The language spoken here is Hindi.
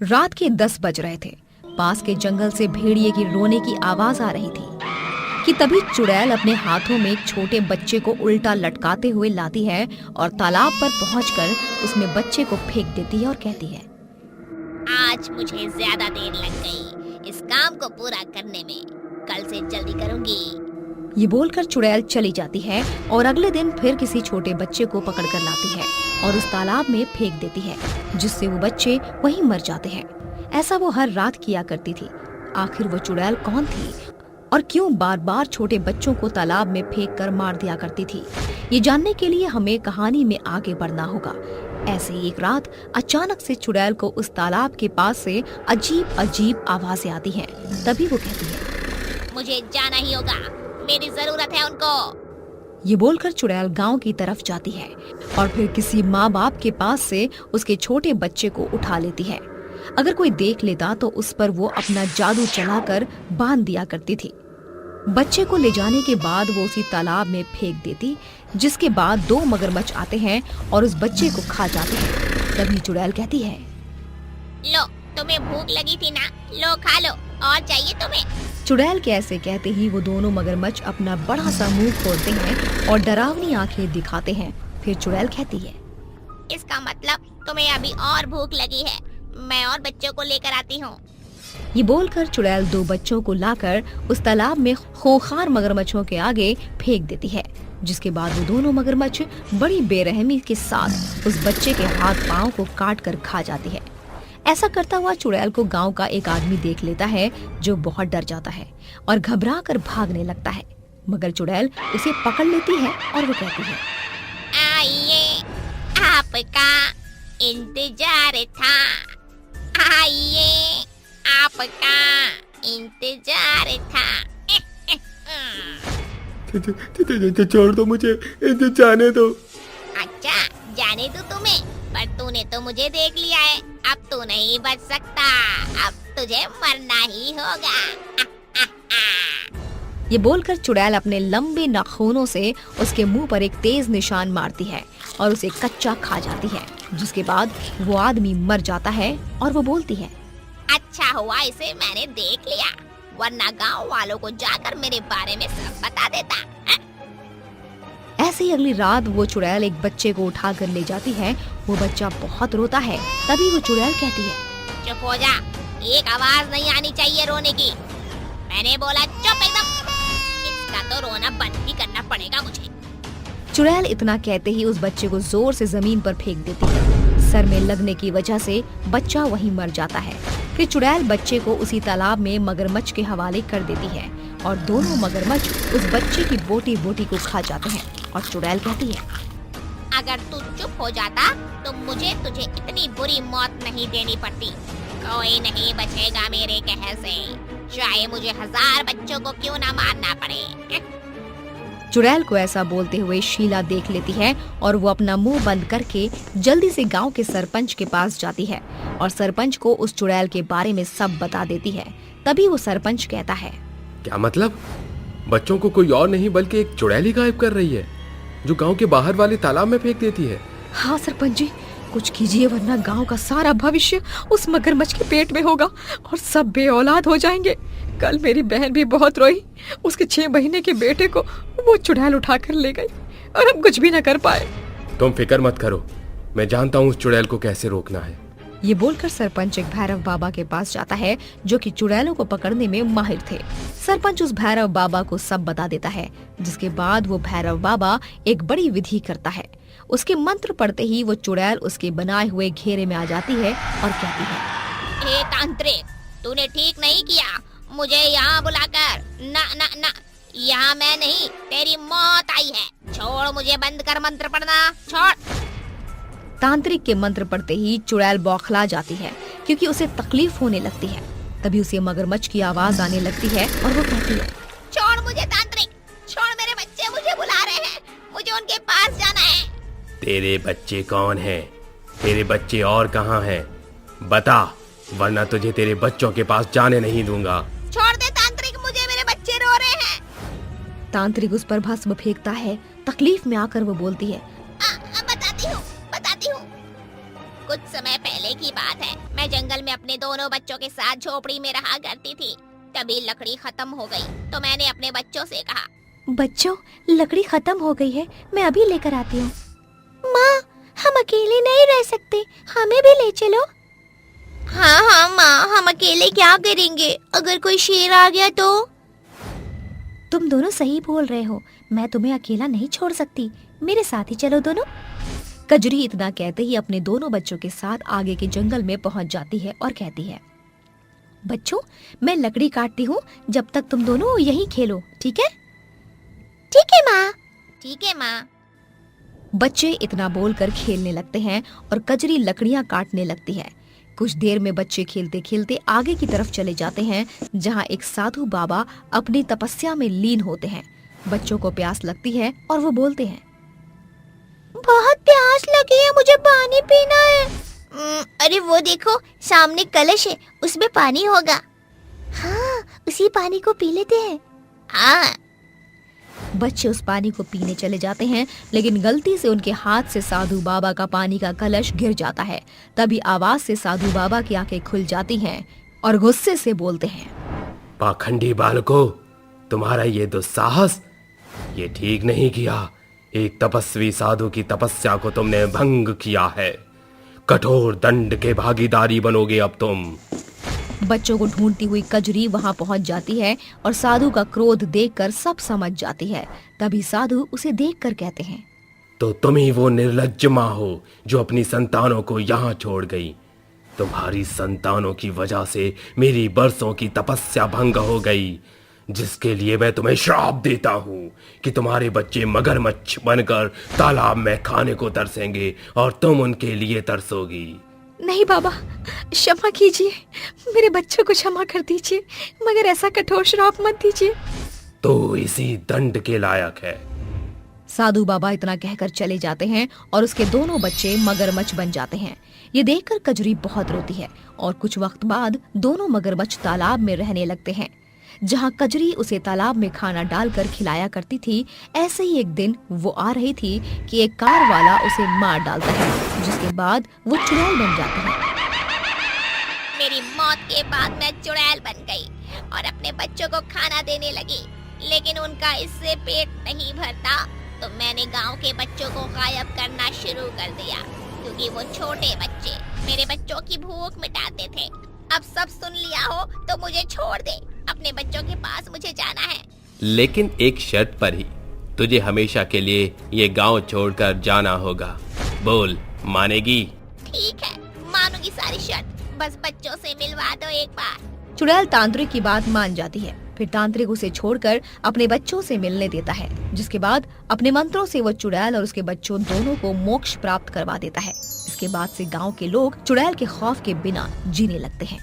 रात के 10 बज रहे थे। पास के जंगल से भेड़िए की रोने की आवाज आ रही थी कि तभी चुड़ैल अपने हाथों में एक छोटे बच्चे को उल्टा लटकाते हुए लाती है और तालाब पर पहुंचकर उसमें बच्चे को फेंक देती है और कहती है, आज मुझे ज्यादा देर लग गई इस काम को पूरा करने में, कल से जल्दी करूंगी। ये बोलकर चुड़ैल चली जाती है और अगले दिन फिर किसी छोटे बच्चे को पकड़कर लाती है और उस तालाब में फेंक देती है, जिससे वो बच्चे वहीं मर जाते हैं। ऐसा वो हर रात किया करती थी। आखिर वो चुड़ैल कौन थी और क्यों बार बार छोटे बच्चों को तालाब में फेंक कर मार दिया करती थी, ये जानने के लिए हमें कहानी में आगे बढ़ना होगा। ऐसे ही एक रात अचानक से चुड़ैल को उस तालाब के पास से अजीब अजीब आवाजें आती हैं। तभी वो कहती है, मुझे जाना ही होगा, मेरी जरूरत है उनको। ये बोलकर चुड़ैल गांव की तरफ जाती है और फिर किसी माँ बाप के पास से उसके छोटे बच्चे को उठा लेती है। अगर कोई देख लेता तो उस पर वो अपना जादू चलाकर बांध दिया करती थी। बच्चे को ले जाने के बाद वो उसी तालाब में फेंक देती, जिसके बाद 2 मगरमच्छ आते हैं और उस बच्चे को खा जाते हैं। तभी चुड़ैल कहती है, लो, तुम्हें भूख लगी थी ना, लो खा लो, और चाहिए तुम्हें? चुड़ैल के ऐसे कहते ही वो दोनों मगरमच्छ अपना बड़ा सा मुंह खोलते हैं और डरावनी आंखें दिखाते हैं। फिर चुड़ैल कहती है, इसका मतलब तुम्हें अभी और भूख लगी है, मैं और बच्चों को लेकर आती हूँ। ये बोलकर चुड़ैल 2 बच्चों को लाकर उस तालाब में खूंखार मगरमच्छों के आगे फेंक देती है, जिसके बाद वो दोनों मगरमच्छ बड़ी बेरहमी के साथ उस बच्चे के हाथ पांव को काट कर खा जाती है। ऐसा करता हुआ चुड़ैल को गांव का एक आदमी देख लेता है, जो बहुत डर जाता है और घबरा कर भागने लगता है। मगर चुड़ैल उसे पकड़ लेती है और वो कहती है, आइए, आपका इंतजार था, आइए, आपका इंतजार था। छोड़ दो मुझे, जाने दो। अच्छा, जाने दो तुम्हें, पर तूने तो मुझे देख लिया है, अब तू नहीं बच सकता, अब तुझे मरना ही होगा। ये बोलकर चुड़ैल अपने लंबे नाखूनों से उसके मुंह पर एक तेज निशान मारती है और उसे कच्चा खा जाती है, जिसके बाद वो आदमी मर जाता है और वो बोलती है, अच्छा हुआ इसे मैंने देख लिया, वरना गांव वालों को जाकर मेरे बारे में सब बता देता। ऐसे ही अगली रात वो चुड़ैल एक बच्चे को उठा कर ले जाती है। वो बच्चा बहुत रोता है। तभी वो चुड़ैल कहती है, चुप हो जा, एक आवाज नहीं आनी चाहिए रोने की, मैंने बोला चुप एकदम, इसका तो रोना बंद ही करना पड़ेगा मुझे। चुड़ैल इतना कहते ही उस बच्चे को जोर से जमीन पर फेंक देती है। सर में लगने की वजह से बच्चा वहीं मर जाता है। फिर चुड़ैल बच्चे को उसी तालाब में मगरमच्छ के हवाले कर देती है और दोनों मगरमच्छ उस बच्चे की बोटी बोटी को खा जाते हैं। और चुड़ैल कहती है, अगर तू चुप हो जाता तो मुझे तुझे इतनी बुरी मौत नहीं देनी पड़ती, कोई नहीं बचेगा मेरे कहर से, चाहे मुझे 1000 बच्चों को क्यों ना मारना पड़े। चुड़ैल को ऐसा बोलते हुए शीला देख लेती है और वो अपना मुंह बंद करके जल्दी से गांव के सरपंच के पास जाती है और सरपंच को उस चुड़ैल के बारे में सब बता देती है। तभी वो सरपंच कहता है, क्या मतलब? बच्चों को कोई और नहीं बल्कि एक चुड़ैल ही गायब कर रही है, जो गांव के बाहर वाले तालाब में फेंक देती है। हाँ सरपंच जी, कुछ कीजिए वरना गांव का सारा भविष्य उस मगरमच्छ के पेट में होगा और सब बेऔलाद हो जाएंगे। कल मेरी बहन भी बहुत रोई, उसके 6 महीने के बेटे को वो चुड़ैल उठा कर ले गई और हम कुछ भी न कर पाए। तुम फिक्र मत करो, मैं जानता हूँ उस चुड़ैल को कैसे रोकना है। ये बोलकर सरपंच एक भैरव बाबा के पास जाता है, जो कि चुड़ैलों को पकड़ने में माहिर थे। सरपंच उस भैरव बाबा को सब बता देता है, जिसके बाद वो भैरव बाबा एक बड़ी विधि करता है। उसके मंत्र पढ़ते ही वो चुड़ैल उसके बनाए हुए घेरे में आ जाती है और कहती है, हे तांत्रिक, तूने ठीक नहीं किया मुझे यहाँ बुलाकर, ना ना ना, यहाँ मैं नहीं, तेरी मौत आई है, छोड़ मुझे, बंद कर मंत्र पढ़ना, छोड़। तांत्रिक के मंत्र पढ़ते ही चुड़ैल बौखला जाती है, क्योंकि उसे तकलीफ होने लगती है। तभी उसे मगरमच्छ की आवाज आने लगती है और वो कहती है, छोड़ मुझे तांत्रिक, छोड़, मेरे बच्चे मुझे बुला रहे हैं, मुझे उनके पास जाना है। तेरे बच्चे कौन हैं? तेरे बच्चे और कहाँ हैं? बता, वरना तुझे तेरे बच्चों के पास जाने नहीं दूंगा। छोड़ दे तांत्रिक, मुझे मेरे बच्चे रो रहे हैं। तांत्रिक उस पर भस्म फेंकता है। तकलीफ में आकर वो बोलती है, बताती हूँ। कुछ समय पहले की बात है, मैं जंगल में अपने दोनों बच्चों के साथ झोपड़ी में रहा करती थी। तभी लकड़ी खत्म हो गई तो मैंने अपने बच्चों से कहा, बच्चों, लकड़ी खत्म हो गई है, मैं अभी लेकर आती हूँ। माँ, हम अकेले नहीं रह सकते, हमें भी ले चलो। हाँ हाँ माँ, हम अकेले क्या करेंगे, अगर कोई शेर आ गया तो? तुम दोनों सही बोल रहे हो, मैं तुम्हें अकेला नहीं छोड़ सकती, मेरे साथ ही चलो दोनों। कजरी इतना कहते ही अपने दोनों बच्चों के साथ आगे के जंगल में पहुंच जाती है और कहती है, बच्चों, मैं लकड़ी काटती हूँ, जब तक तुम दोनों यहीं खेलो, ठीक है? ठीक है माँ। ठीक है माँ। बच्चे इतना बोलकर खेलने लगते हैं और कजरी लकड़ियां काटने लगती है। कुछ देर में बच्चे खेलते खेलते आगे की तरफ चले जाते हैं, जहाँ एक साधु बाबा अपनी तपस्या में लीन होते हैं। बच्चों को प्यास लगती है और वो बोलते हैं, बहुत प्यास लगी है, मुझे पानी पीना है। अरे वो देखो, सामने कलश है, उसमें पानी होगा। हाँ, उसी पानी को पी लेते हैं। हाँ। बच्चे उस पानी को पीने चले जाते हैं, लेकिन गलती से उनके हाथ से साधु बाबा का पानी का कलश गिर जाता है। तभी आवाज से साधु बाबा की आंखें खुल जाती हैं और गुस्से से बोलते हैं, पाखंडी बालको, तुम्हारा ये दुस्साहस, ये ठीक नहीं किया। एक तपस्वी साधु की तपस्या को तुमने भंग किया है। कठोर दंड के भागीदारी बनोगे अब तुम। बच्चों को ढूंढती हुई कजरी वहां पहुंच जाती है और साधु का क्रोध देखकर सब समझ जाती है। तभी साधु उसे देखकर कहते हैं, तो तुम ही वो निर्लज्ज माँ हो जो अपनी संतानों को यहाँ छोड़ गई। तुम्हारी संतानों की वजह से मेरी बरसों की तपस्या भंग हो गई, जिसके लिए मैं तुम्हें श्राप देता हूँ कि तुम्हारे बच्चे मगरमच्छ बनकर तालाब में खाने को तरसेंगे और तुम उनके लिए तरसोगी। नहीं बाबा, क्षमा कीजिए, मेरे बच्चों को क्षमा कर दीजिए, मगर ऐसा कठोर श्राप मत दीजिए। तो इसी दंड के लायक है। साधु बाबा इतना कहकर चले जाते हैं और उसके दोनों बच्चे मगरमच्छ बन जाते हैं। ये देखकर कजरी बहुत रोती है और कुछ वक्त बाद दोनों मगरमच्छ तालाब में रहने लगते हैं। जहाँ कजरी उसे तालाब में खाना डालकर खिलाया करती थी, ऐसे ही एक दिन वो आ रही थी कि एक कार वाला उसे मार डालता है, जिसके बाद वो चुड़ैल बन जाती है। मेरी मौत के बाद मैं चुड़ैल बन गई और अपने बच्चों को खाना देने लगी, लेकिन उनका इससे पेट नहीं भरता, तो मैंने गांव के बच्चों को गायब करना शुरू कर दिया, क्योंकि वो छोटे बच्चे मेरे बच्चों की भूख मिटाते थे। अब सब सुन लिया हो तो मुझे छोड़ दे, अपने बच्चों के पास मुझे जाना है। लेकिन एक शर्त पर ही, तुझे हमेशा के लिए ये गांव छोड़कर जाना होगा। बोल, मानेगी? ठीक है, मानूंगी सारी शर्त, बस बच्चों से मिलवा दो एक बार। चुड़ैल तांत्रिक की बात मान जाती है। फिर तांत्रिक उसे छोड़कर अपने बच्चों से मिलने देता है, जिसके बाद अपने मंत्रों से वो चुड़ैल और उसके बच्चों दोनों को मोक्ष प्राप्त करवा देता है। इसके बाद से गांव के लोग चुड़ैल के खौफ के बिना जीने लगते हैं।